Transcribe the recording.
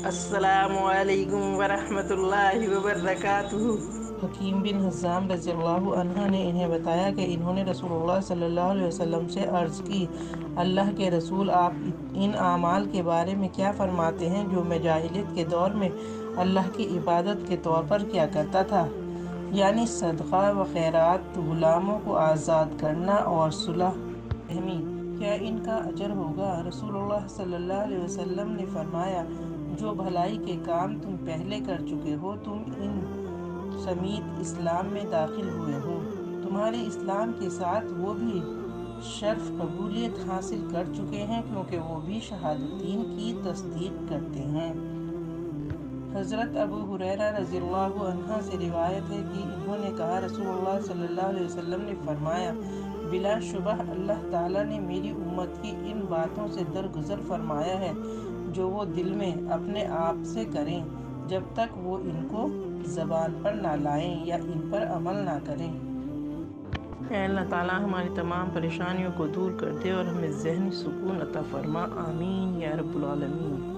السلام علیکم ورحمۃ اللہ وبرکاتہ۔ حکیم بن حزام رضی اللہ عنہ نے انہیں بتایا کہ انہوں نے رسول اللہ صلی اللہ علیہ وسلم سے عرض کی، اللہ کے رسول، آپ ان اعمال کے بارے میں کیا فرماتے ہیں جو میں جاہلیت کے دور میں اللہ کی عبادت کے طور پر کیا کرتا تھا، یعنی صدقہ و خیرات، غلاموں کو آزاد کرنا اور صلح رحمی، کیا ان کا اجر ہوگا؟ رسول اللہ صلی اللہ علیہ وسلم نے فرمایا، جو بھلائی کے کام تم پہلے کر چکے ہو تم ان سمیت اسلام میں داخل ہوئے ہو، تمہارے اسلام کے ساتھ وہ بھی شرف قبولیت حاصل کر چکے ہیں کیونکہ وہ بھی شہادتین کی تصدیق کرتے ہیں۔ حضرت ابو ہریرہ رضی اللہ عنہ سے روایت ہے کہ انہوں نے کہا، رسول اللہ صلی اللہ علیہ وسلم نے فرمایا، بلا شبہ اللہ تعالیٰ نے میری امت کی ان باتوں سے درگزر فرمایا ہے جو وہ دل میں اپنے آپ سے کریں جب تک وہ ان کو زبان پر نہ لائیں یا ان پر عمل نہ کریں۔ اے اللہ تعالیٰ ہماری تمام پریشانیوں کو دور کر دے اور ہمیں ذہنی سکون عطا فرما، آمین یا رب العالمین۔